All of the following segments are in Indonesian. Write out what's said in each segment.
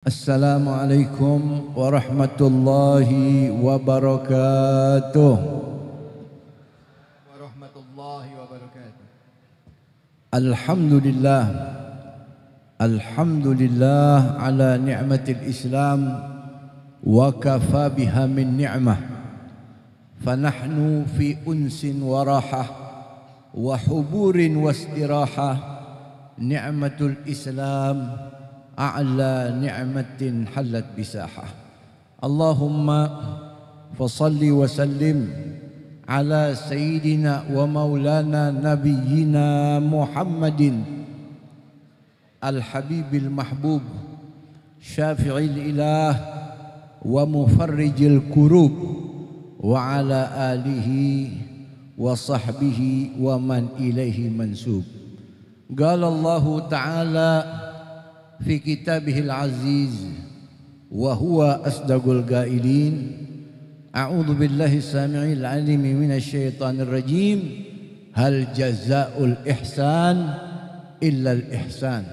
Assalamualaikum warahmatullahi wabarakatuh. Warahmatullahi wabarakatuh. Alhamdulillah. Alhamdulillah ala ni'matil Islam wa kafa biha min ni'mah. Fanahnu fi unsin wa rahah wa huburin wa istirahah. Ni'matul Islam a'la ni'matin halat bisahah. Allahumma fasalli wa sallim ala sayyidina wa maulana nabiyyina Muhammadin al-habibil mahbub syafi'il ilah wa mufarrijil kurub wa ala alihi wa sahbihi wa man ilaihi mansub. Qala Allah ta'ala في كتابه العزيز وهو أصدق القائلين أعوذ بالله السامع العليم من الشيطان الرجيم هل جزاء الإحسان إلا الإحسان.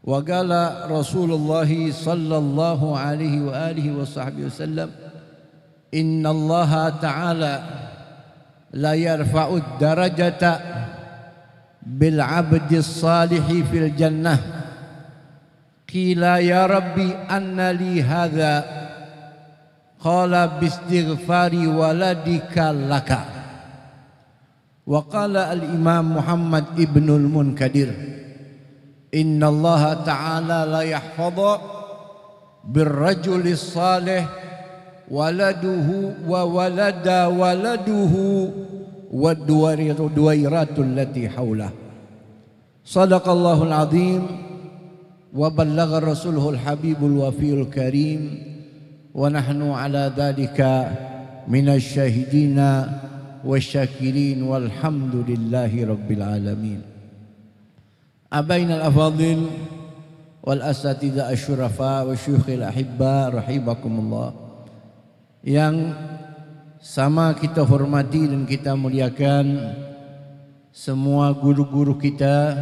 وقال رسول الله صلى الله عليه وآله وصحبه وسلم إن الله تعالى لا يرفع الدرجة بالعبد الصالح في الجنة. Qila ya Rabbi anna li hadha, qala bistighfari waladika laka. Wa qala al-imam Muhammad ibnul Munkadir inna Allah ta'ala la yahfadha birrajulis salih waladuhu wa walada waladuhu wa duwairatul lati hawlah. Sadaqallahul azim wa ballagha rasuluhul habibul wafiyul karim wa nahnu ala dhalika minasy syahidina wasyakirin walhamdulillahi rabbil alamin. Abainal afadil wal asatidzah asyurafa wa syuyukhil ahibba rahimakumullah, yang sama kita hormati dan kita muliakan semua guru-guru kita,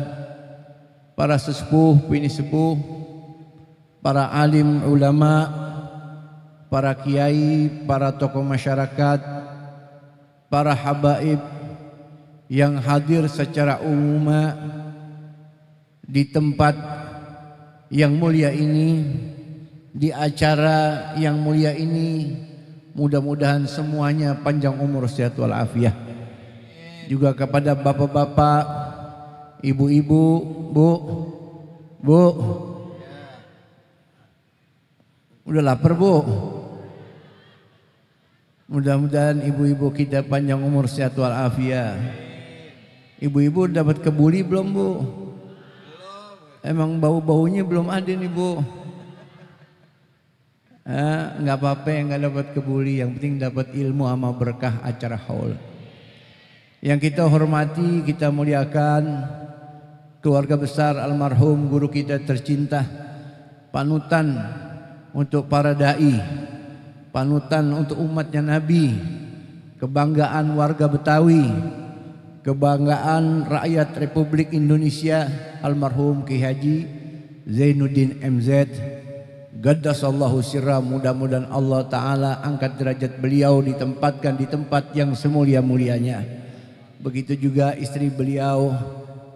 para sesepuh, bini sepuh, para alim ulama, para kiai, para tokoh masyarakat, para habaib yang hadir secara umum di tempat yang mulia ini, di acara yang mulia ini. Mudah-mudahan semuanya panjang umur, sehat walafiat. Juga kepada bapak-bapak, ibu-ibu, bu, udah lapar bu? Mudah-mudahan ibu-ibu kita panjang umur, sehat walafiat. Ibu-ibu dapat kebuli belum bu? Emang bau-baunya belum ada nih bu? Nggak apa-apa yang nggak dapat kebuli, yang penting dapat ilmu sama berkah acara haul. Yang kita hormati, kita muliakan keluarga besar almarhum guru kita tercinta, panutan untuk para dai, panutan untuk umatnya Nabi, kebanggaan warga Betawi, kebanggaan rakyat Republik Indonesia, almarhum Ki Haji Zainuddin MZ. Gaddasallahu sirra, mudah-mudahan Allah Ta'ala angkat derajat beliau, ditempatkan di tempat yang semulia-mulianya. Begitu juga istri beliau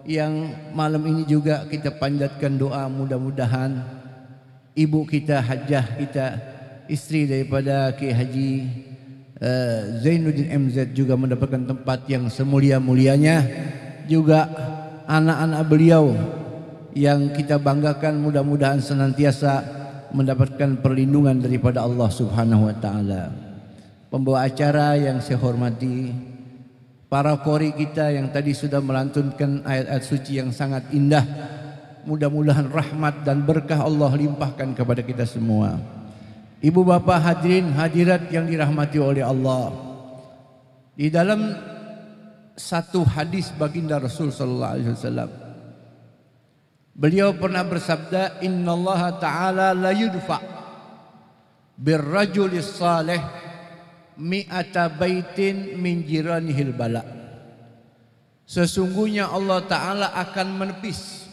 yang malam ini juga kita panjatkan doa, mudah-mudahan ibu kita, hajah kita, istri daripada Ki Haji Zainuddin MZ juga mendapatkan tempat yang semulia-mulianya. Juga anak-anak beliau yang kita banggakan, mudah-mudahan senantiasa mendapatkan perlindungan daripada Allah Subhanahu wa taala. Pembawa acara yang saya hormati, para qori kita yang tadi sudah melantunkan ayat-ayat suci yang sangat indah, mudah-mudahan rahmat dan berkah Allah limpahkan kepada kita semua. Ibu bapak hadirin hadirat yang dirahmati oleh Allah, di dalam satu hadis baginda Rasul sallallahu alaihi wasallam, beliau pernah bersabda, innallaha ta'ala la yudfa birrajulis salih mi'ata baitin min jiranihil bala. Sesungguhnya Allah Ta'ala akan menepis,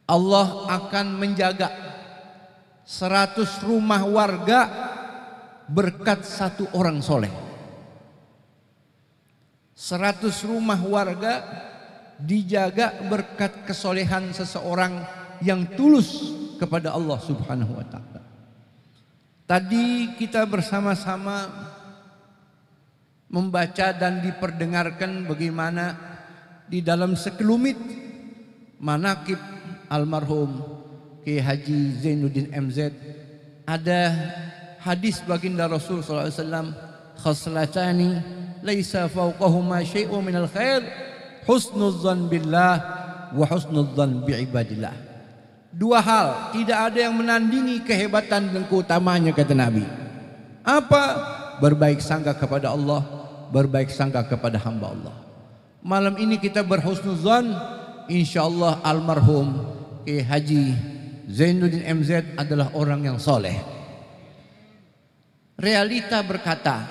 Allah akan menjaga 100 rumah warga berkat satu orang soleh. 100 rumah warga dijaga berkat kesolehan seseorang yang tulus kepada Allah Subhanahu wa ta'ala. Tadi kita bersama-sama membaca dan diperdengarkan bagaimana di dalam sekelumit manaqib almarhum Kiai Haji Zainuddin MZ ada hadis baginda Rasul sallallahu alaihi wasallam, khaslatani laisa fawqahuma syai'un minal khair husnudzan billah wa husnudzan biibadillah. Dua hal tidak ada yang menandingi kehebatan dan keutamanya kata Nabi. Apa? Berbaik sangka kepada Allah, berbaik sangka kepada hamba Allah. Malam ini kita berhusnudzan, insyaallah almarhum Kiai Haji Zainuddin MZ adalah orang yang soleh. Realita berkata,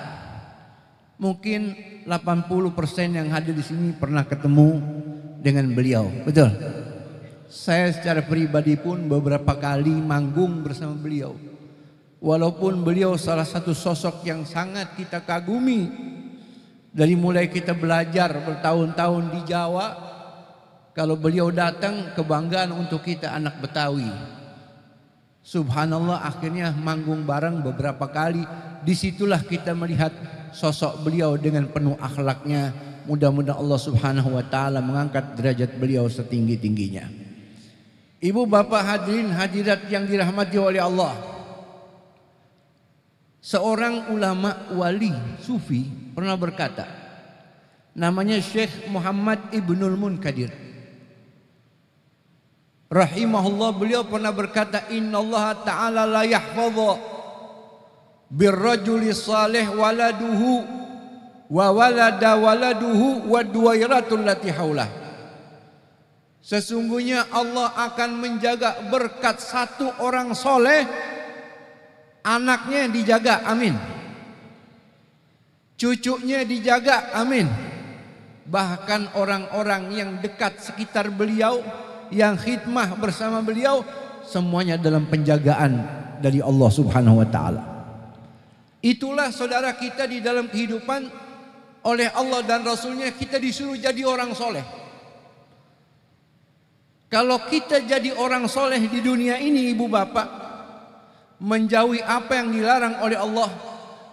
mungkin 80% yang hadir di sini pernah ketemu dengan beliau, betul? Saya secara pribadi pun beberapa kali manggung bersama beliau. Walaupun beliau salah satu sosok yang sangat kita kagumi. Dari mulai kita belajar bertahun-tahun di Jawa, kalau beliau datang kebanggaan untuk kita anak Betawi. Subhanallah, akhirnya manggung bareng beberapa kali. Disitulah kita melihat sosok beliau dengan penuh akhlaknya. Mudah-mudahan Allah Subhanahu wa ta'ala mengangkat derajat beliau setinggi-tingginya. Ibu bapak hadirin hadirat yang dirahmati oleh Allah, seorang ulama wali sufi pernah berkata, namanya Syekh Muhammad Ibnul Munkadir rahimahullah. Beliau pernah berkata, innallaha ta'ala la yahfadhu birrajuli salih waladuhu wa walada waladuhu wa duwairatul lati haulah. Sesungguhnya Allah akan menjaga berkat satu orang soleh, anaknya dijaga, amin. Cucunya dijaga, amin. Bahkan orang-orang yang dekat sekitar beliau, yang khidmah bersama beliau, semuanya dalam penjagaan dari Allah Subhanahu wa ta'ala. Itulah saudara kita di dalam kehidupan, oleh Allah dan Rasulnya kita disuruh jadi orang soleh. Kalau kita jadi orang soleh di dunia ini ibu bapak, menjauhi apa yang dilarang oleh Allah,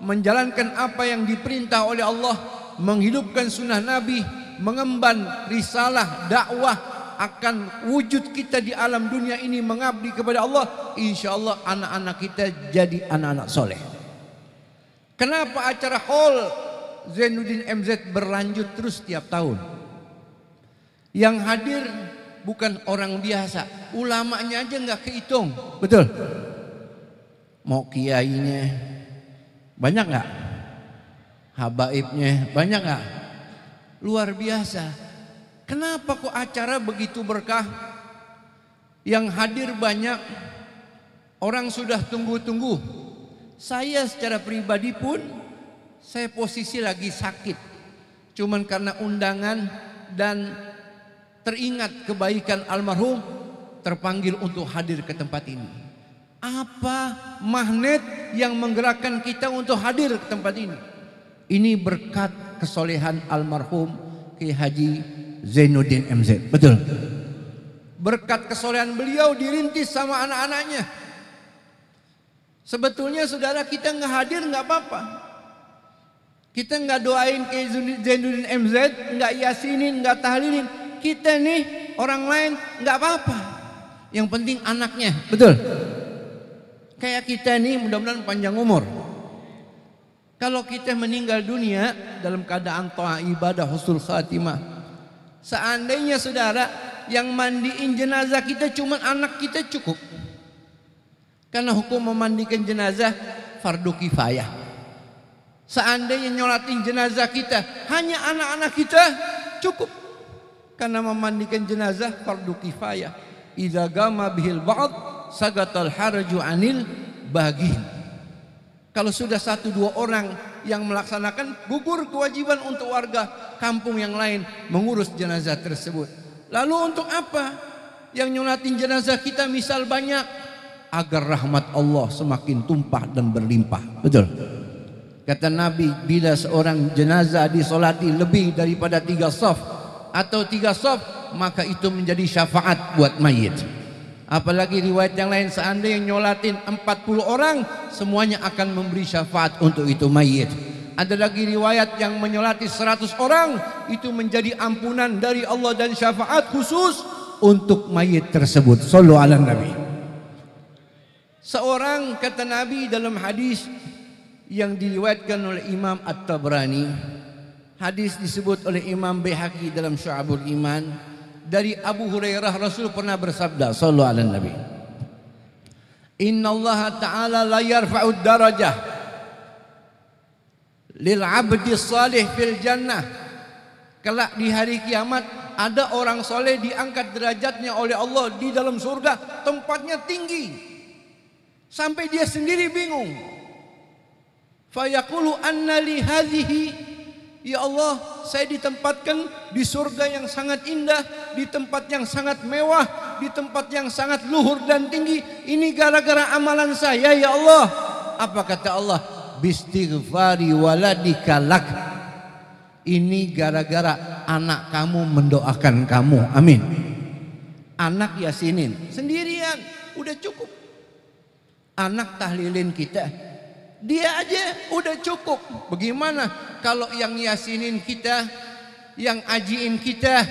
menjalankan apa yang diperintah oleh Allah, menghidupkan sunnah Nabi, mengemban risalah dakwah, akan wujud kita di alam dunia ini mengabdi kepada Allah. Insya Allah anak-anak kita jadi anak-anak soleh. Kenapa acara Haul Zainuddin MZ berlanjut terus tiap tahun? Yang hadir bukan orang biasa, ulamanya aja nggak kehitung, betul? Mau kiainya banyak nggak? Habaibnya banyak nggak? Luar biasa. Kenapa kok acara begitu berkah? Yang hadir banyak, orang sudah tunggu-tunggu. Saya secara pribadi pun, saya posisi lagi sakit. Cuman karena undangan dan teringat kebaikan almarhum, terpanggil untuk hadir ke tempat ini. Apa magnet yang menggerakkan kita untuk hadir ke tempat ini? Ini berkat kesolehan almarhum Kiai Haji Zainuddin MZ, betul? Berkat kesolehan beliau dirintis sama anak-anaknya. Sebetulnya saudara kita nggak hadir nggak apa-apa. Kita nggak doain Kiai Zainuddin MZ, nggak yasinin, nggak tahlilin. Kita nih orang lain nggak apa-apa. Yang penting anaknya, betul? Kayak kita nih mudah-mudahan panjang umur. Kalau kita meninggal dunia dalam keadaan taat ibadah husnul khatimah, seandainya saudara yang mandiin jenazah kita cuma anak kita cukup. Karena hukum memandikan jenazah fardu kifayah. Seandainya nyolatin jenazah kita hanya anak-anak kita cukup. Karena memandikan jenazah fardu kifayah. Idza gama bihil ba'd sagatal haraju anil bagin. Kalau sudah 1-2 orang yang melaksanakan, gugur kewajiban untuk warga kampung yang lain mengurus jenazah tersebut. Lalu untuk apa? Yang nyolatin jenazah kita misal banyak, agar rahmat Allah semakin tumpah dan berlimpah. Betul. Kata Nabi, bila seorang jenazah disolati lebih daripada 3 shaf atau 3 shaf, maka itu menjadi syafaat buat mayit. Apalagi riwayat yang lain, seandainya nyolatin 40 orang, semuanya akan memberi syafaat untuk itu mayit. Ada lagi riwayat yang menyolati 100 orang, itu menjadi ampunan dari Allah dan syafaat khusus untuk mayit tersebut. Sallu ala Nabi. Seorang, kata Nabi dalam hadis yang diriwayatkan oleh Imam At-Tabrani, hadis disebut oleh Imam Baihaqi dalam Syu'abul Iman, dari Abu Hurairah, Rasul pernah bersabda, sallallahu alaihi Nabi, Inna Allah Ta'ala la yarfa'ud darajah lil abdi salih fil jannah. Kelak di hari kiamat ada orang soleh diangkat derajatnya oleh Allah di dalam surga, tempatnya tinggi sampai dia sendiri bingung. Fayaqulu anna li hadhihi, ya Allah, saya ditempatkan di surga yang sangat indah, di tempat yang sangat mewah, di tempat yang sangat luhur dan tinggi. Ini gara-gara amalan saya, ya Allah. Apa kata Allah? Bistighfari waladika lak. Ini gara-gara anak kamu mendoakan kamu. Amin. Anak yasinin sendirian udah cukup. Anak tahlilin kita, dia aja udah cukup. Bagaimana kalau yang yasinin kita, yang ajiin kita,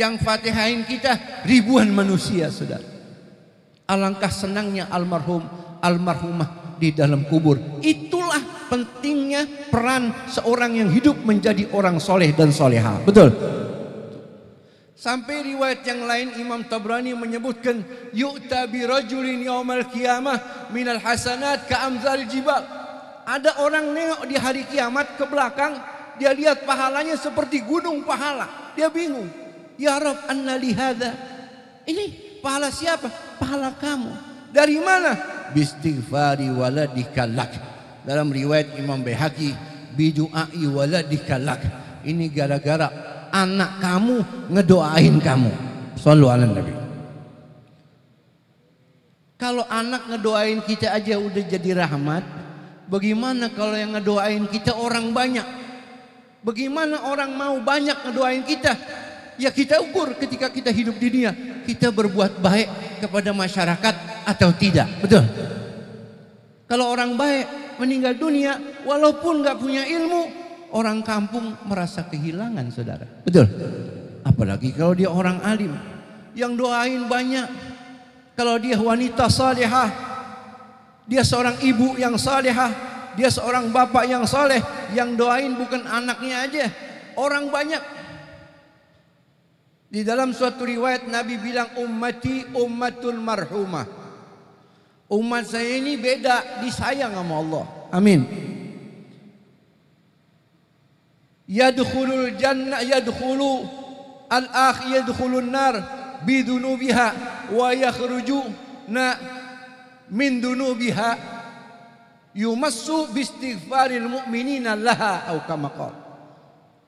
yang fatihain kita ribuan manusia, saudara. Alangkah senangnya almarhum, almarhumah di dalam kubur. Itulah pentingnya peran seorang yang hidup menjadi orang soleh dan soleha. Betul. Sampai riwayat yang lain Imam Tabrani menyebutkan, yu'ta bi rajulin yaumal qiyamah minal hasanat ka amzal jibal. Ada orang nengok di hari kiamat ke belakang, dia lihat pahalanya seperti gunung pahala. Dia bingung. Ya Rabb, anna li hadza. Ini pahala siapa? Pahala kamu. Dari mana? Bistighfari waladika lak. Dalam riwayat Imam Baihaqi, bidu'ai waladika lak. Ini gara-gara anak kamu ngedoain kamu. Shallu ala Nabi. Kalau anak ngedoain kita aja udah jadi rahmat, bagaimana kalau yang ngedoain kita orang banyak? Bagaimana orang mau banyak ngedoain kita? Ya kita ukur ketika kita hidup di dunia, kita berbuat baik kepada masyarakat atau tidak. Betul. Kalau orang baik meninggal dunia, walaupun nggak punya ilmu, orang kampung merasa kehilangan, saudara. Betul. Apalagi kalau dia orang alim yang doain banyak. Kalau dia wanita salihah, dia seorang ibu yang salihah, dia seorang bapak yang saleh, yang doain bukan anaknya aja, orang banyak. Di dalam suatu riwayat Nabi bilang, ummati ummatul marhumah. Umat saya ini beda, disayang sama Allah. Amin. Yadkhulul jannah, yadkhulu al-akh yadkhulun nar bidunubiha wa yakhrujuna min dunubiha yumassu bistighfaril mu'minina laha au kama qala.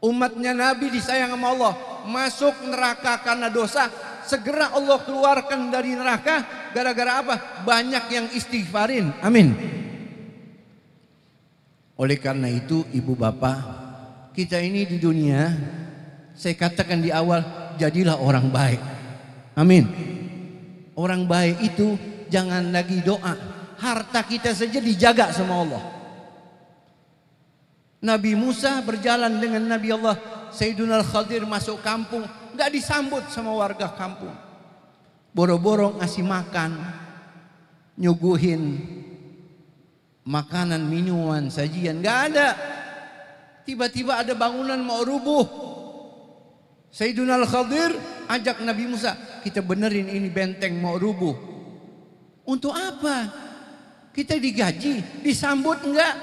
Umatnya Nabi disayang sama Allah, masuk neraka karena dosa, segera Allah keluarkan dari neraka. Gara-gara apa? Banyak yang istighfarin. Amin. Oleh karena itu, ibu bapak, kita ini di dunia, saya katakan di awal, jadilah orang baik. Amin. Orang baik itu jangan lagi doa, harta kita saja dijaga sama Allah. Nabi Musa berjalan dengan Nabi Allah Sayyiduna Al-Khadir masuk kampung, gak disambut sama warga kampung. Boro-boro ngasih makan, nyuguhin makanan, minuman, sajian, gak ada. Tiba-tiba ada bangunan mau rubuh. Sayyiduna Al-Khadir ajak Nabi Musa, kita benerin ini benteng mau rubuh. Untuk apa? Kita digaji, disambut enggak?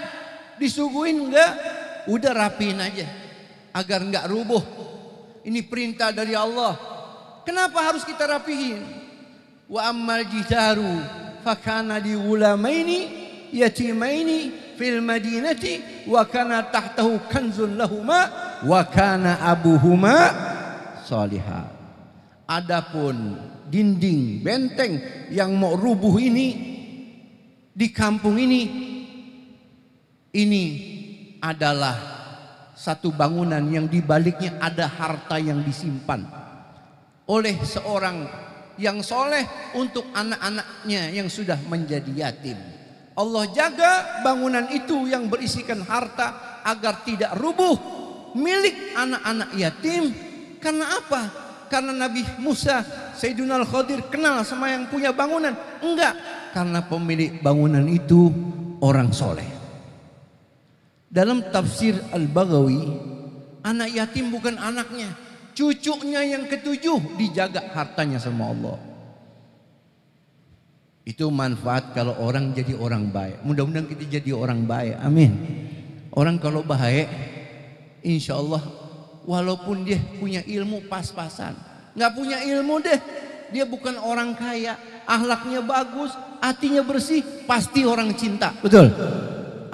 Disuguhin enggak? Udah rapiin aja agar enggak rubuh. Ini perintah dari Allah. Kenapa harus kita rapihin? Wa ammal jidaru fakana li ulamaini yatimaini fil madinati wa kana tahtahu kanzun lahuma wa kana abuhuma salihah. Adapun dinding benteng yang mau rubuh ini di kampung ini adalah satu bangunan yang di baliknya ada harta yang disimpan oleh seorang yang soleh untuk anak-anaknya yang sudah menjadi yatim. Allah jaga bangunan itu yang berisikan harta agar tidak rubuh milik anak-anak yatim. Karena apa? Karena Nabi Musa, Sayyidina Al-Khadir kenal sama yang punya bangunan? Enggak, karena pemilik bangunan itu orang soleh. Dalam tafsir Al-Baghawi, anak yatim bukan anaknya, cucunya yang ketujuh dijaga hartanya sama Allah. Itu manfaat kalau orang jadi orang baik. Mudah-mudahan kita jadi orang baik. Amin. Orang kalau baik, insya Allah walaupun dia punya ilmu pas-pasan, nggak punya ilmu deh, dia bukan orang kaya, akhlaknya bagus, hatinya bersih, pasti orang cinta. Betul.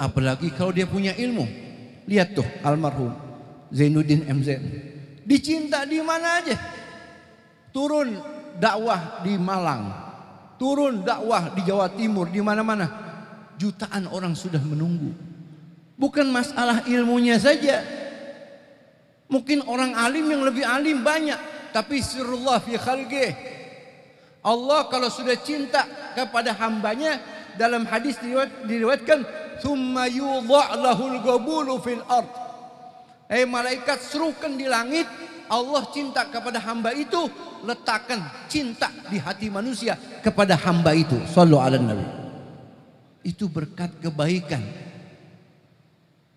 Apalagi kalau dia punya ilmu. Lihat tuh almarhum Zainuddin MZ, dicinta di mana aja. Turun dakwah di Malang, turun dakwah di Jawa Timur, di mana-mana jutaan orang sudah menunggu. Bukan masalah ilmunya saja. Mungkin orang alim yang lebih alim banyak, tapi sirrullah fi khalqih. Allah kalau sudah cinta kepada hambanya, dalam hadis diriwayatkan, "Tsumma yudha' lahul qabulu fil ard." Malaikat serukan di langit, Allah cinta kepada hamba itu, letakkan cinta di hati manusia kepada hamba itu. Shallu ala nabi. Itu berkat kebaikan.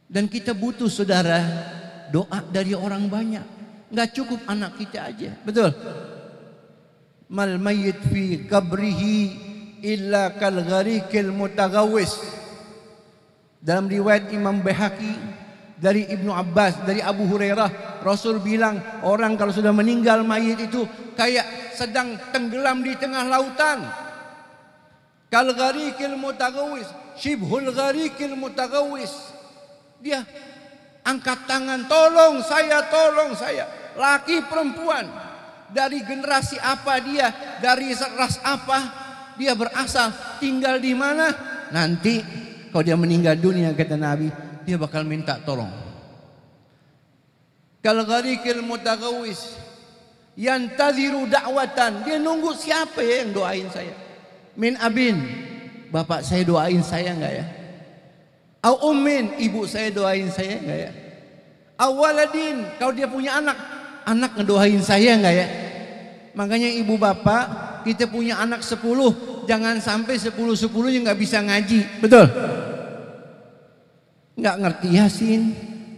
Dan kita butuh saudara doa dari orang banyak. Nggak cukup anak kita aja. Betul. Mal mayyit fi qabrihi illa kal gharikil mutaghawwis. Dalam riwayat Imam Baihaqi dari Ibnu Abbas, dari Abu Hurairah, Rasul bilang orang kalau sudah meninggal mayit itu kayak sedang tenggelam di tengah lautan. Kal gharikil mutaghawwis, shibhul gharikil mutaghawwis. Dia angkat tangan, tolong saya, tolong saya. Laki perempuan, dari generasi apa dia, dari ras apa dia berasal, tinggal di mana. Nanti kalau dia meninggal dunia, kata Nabi, dia bakal minta tolong. Kal gharikil mutaghawwis yantaziru da'watan, dia nunggu siapa ya yang doain saya. Min abin, bapak saya doain saya enggak ya? Au ummin, ibu saya doain saya enggak ya? Awaladin, kalau dia punya anak, anak ngedoain saya enggak ya? Makanya ibu bapak, kita punya anak 10, jangan sampai 10-10 nggak bisa ngaji. Betul? Nggak ngerti Yasin,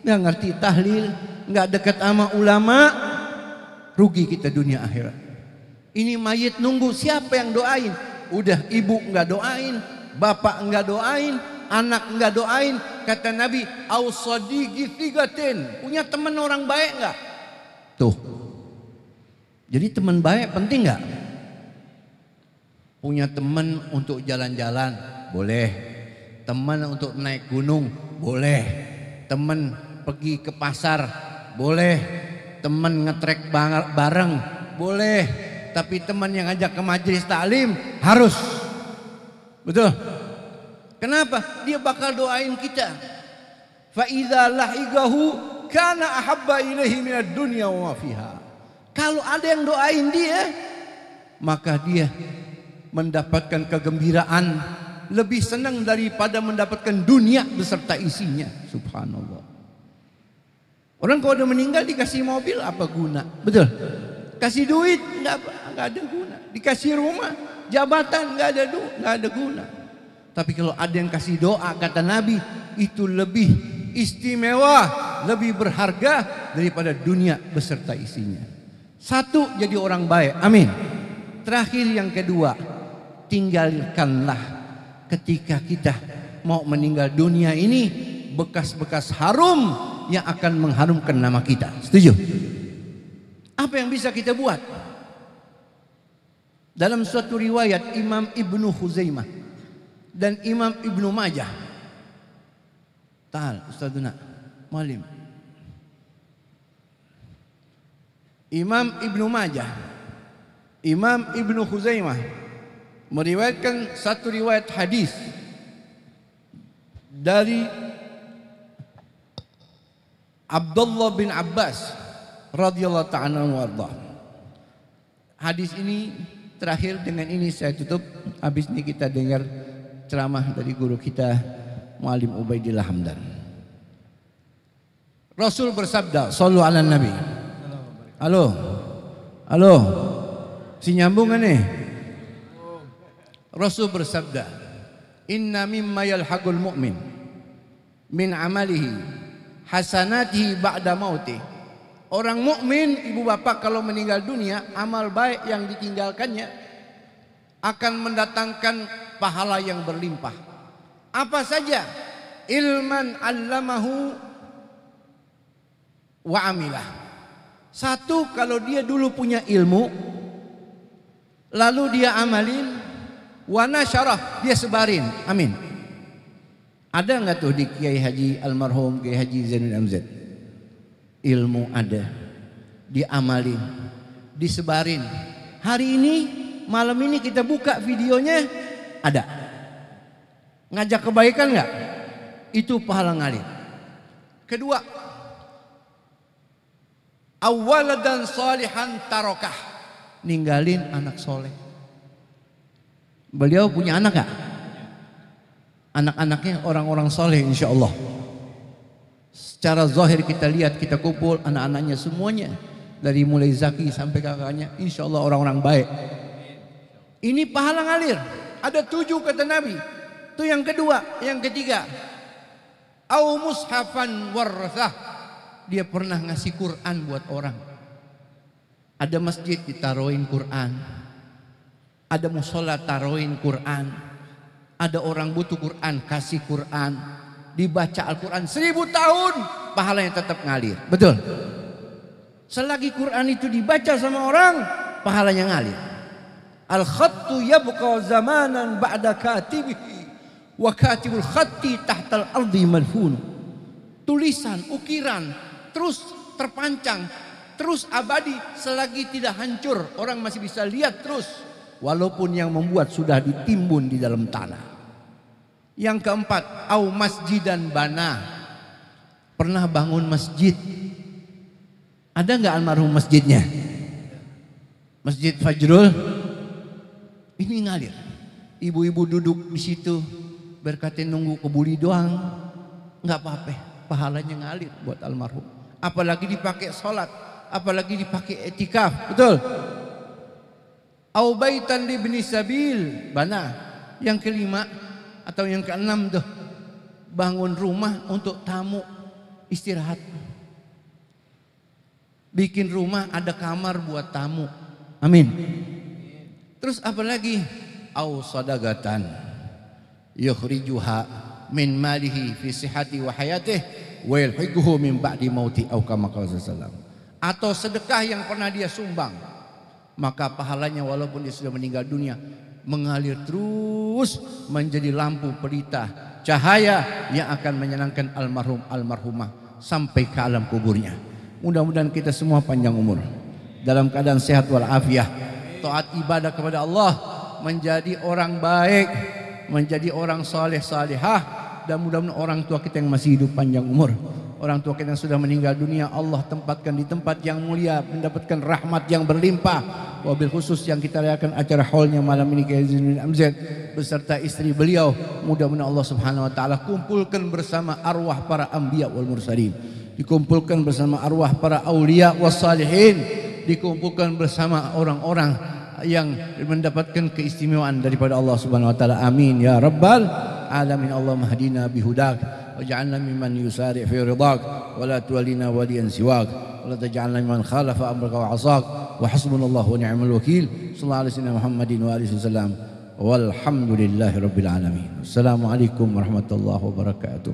nggak ngerti tahlil, nggak dekat sama ulama, rugi kita dunia akhirat. Ini mayit nunggu siapa yang doain? Udah ibu nggak doain, bapak nggak doain, anak nggak doain. Kata Nabi, ausadiqi thigatin, punya teman orang baik nggak? Tuh. Jadi teman baik penting nggak? Punya teman untuk jalan-jalan, boleh. Teman untuk naik gunung, boleh. Teman pergi ke pasar, boleh. Teman ngetrek bareng, boleh. Tapi teman yang ngajak ke majelis taklim harus. Betul? Kenapa? Dia bakal doain kita. Fa idza lahigahu kana ahabba ilaihi minad dunya wa ma fiha. Kalau ada yang doain dia, maka dia mendapatkan kegembiraan, lebih senang daripada mendapatkan dunia beserta isinya. Subhanallah. Orang kalau udah meninggal dikasih mobil apa guna? Betul? Kasih duit nggak ada guna. Dikasih rumah, jabatan nggak ada guna. Tapi kalau ada yang kasih doa, kata Nabi, itu lebih istimewa, lebih berharga daripada dunia beserta isinya. Satu, jadi orang baik. Amin. Terakhir yang kedua, tinggalkanlah ketika kita mau meninggal dunia ini bekas-bekas harum yang akan mengharumkan nama kita. Setuju? Apa yang bisa kita buat? Dalam suatu riwayat Imam Ibnu Khuzaimah dan Imam Ibnu Majah. Ta'al Ustadzuna Malim. Imam Ibnu Majah, Imam Ibnu Khuzaimah meriwayatkan satu riwayat hadis dari Abdullah bin Abbas radhiyallahu ta'ala anhu warda. Hadis ini terakhir, dengan ini saya tutup. Habis ini kita dengar ceramah dari guru kita Muallim Ubaidillah Hamdan. Rasul bersabda, sallu ala nabi. Halo, halo, si nyambung kan nih? Rasul bersabda, inna mimma yalhaqul mu'min min amalihi hasanatihi ba'da mautih. Orang mukmin, ibu bapak, kalau meninggal dunia, amal baik yang ditinggalkannya akan mendatangkan pahala yang berlimpah. Apa saja? Ilman 'allamahu wa amilah. Satu, kalau dia dulu punya ilmu lalu dia amalin, wa nasyarah, dia sebarin. Amin. Ada enggak tuh di Kiai Haji almarhum Kiai Haji Zainul Amzad? Ilmu ada, diamalin, disebarin. Hari ini, malam ini kita buka videonya, ada. Ngajak kebaikan enggak? Itu pahala ngalir. Kedua, awwaladan salihan tarokah, ninggalin anak soleh. Beliau punya anak enggak? Anak-anaknya orang-orang soleh insya Allah. Secara zahir kita lihat, kita kumpul anak-anaknya semuanya, dari mulai Zaki sampai kakaknya, insya Allah orang-orang baik. Ini pahala ngalir. Ada 7 kata Nabi. Itu yang kedua. Yang ketiga, au mushafan warasah, dia pernah ngasih Quran buat orang. Ada masjid ditaruhin Quran, ada musola taruhin Quran, ada orang butuh Quran kasih Quran, dibaca Al-Quran 1000 tahun, pahalanya tetap ngalir. Betul. Selagi Quran itu dibaca sama orang, pahalanya ngalir. Al-khattu yabqa zamanan ba'da katibihi wa katibul khatti tahtal ardi malfun. Tulisan, ukiran terus terpancang, terus abadi selagi tidak hancur. Orang masih bisa lihat terus, walaupun yang membuat sudah ditimbun di dalam tanah. Yang keempat, au masjidan bana, pernah bangun masjid. Ada nggak almarhum masjidnya? Masjid Fajrul ini ngalir. Ibu-ibu duduk di situ berkatin nunggu kebuli doang, nggak apa-apa, pahalanya ngalir buat almarhum. Apalagi dipakai sholat, apalagi dipakai etikaf. Betul. Au baitan li ibni sabil bana. Yang kelima atau yang keenam tuh, bangun rumah untuk tamu istirahat. Bikin rumah ada kamar buat tamu. Amin. Terus apa lagi? Au sadaqatan yukhrijuha min malihi fi sihhati wa hayatihi wa yalhiquhu min ba'di mauti au kama qala sallallahu. Atau sedekah yang pernah dia sumbang, maka pahalanya walaupun dia sudah meninggal dunia mengalir terus menjadi lampu pelita cahaya yang akan menyenangkan almarhum almarhumah sampai ke alam kuburnya. Mudah-mudahan kita semua panjang umur dalam keadaan sehat walafiat, taat ibadah kepada Allah, menjadi orang baik, menjadi orang saleh salihah, dan mudah-mudahan orang tua kita yang masih hidup panjang umur. Orang tua kita yang sudah meninggal dunia Allah tempatkan di tempat yang mulia, mendapatkan rahmat yang berlimpah. Wabil khusus yang kita rayakan acara haulnya malam ini Kiai Zainul Amzad beserta istri beliau, mudah-mudahan Allah Subhanahu wa taala kumpulkan bersama arwah para anbiya wal mursalin, dikumpulkan bersama arwah para aulia was salihin, dikumpulkan bersama orang-orang yang mendapatkan keistimewaan daripada Allah Subhanahu wa taala. Amin ya rabbal alamin. Allahumma hadina bihudak waj'alna mimman yusari' fi ridaq wa la tuwallina waliyan siwak wa la taj'alna mimman khalafa amraka wa 'asak wa hasbunallahu wa ni'mal wakil. Sallallahu alaihi wasallam Muhammadin wa alihi wasallam walhamdulillahi rabbil alamin. Assalamualaikum warahmatullahi wabarakatuh.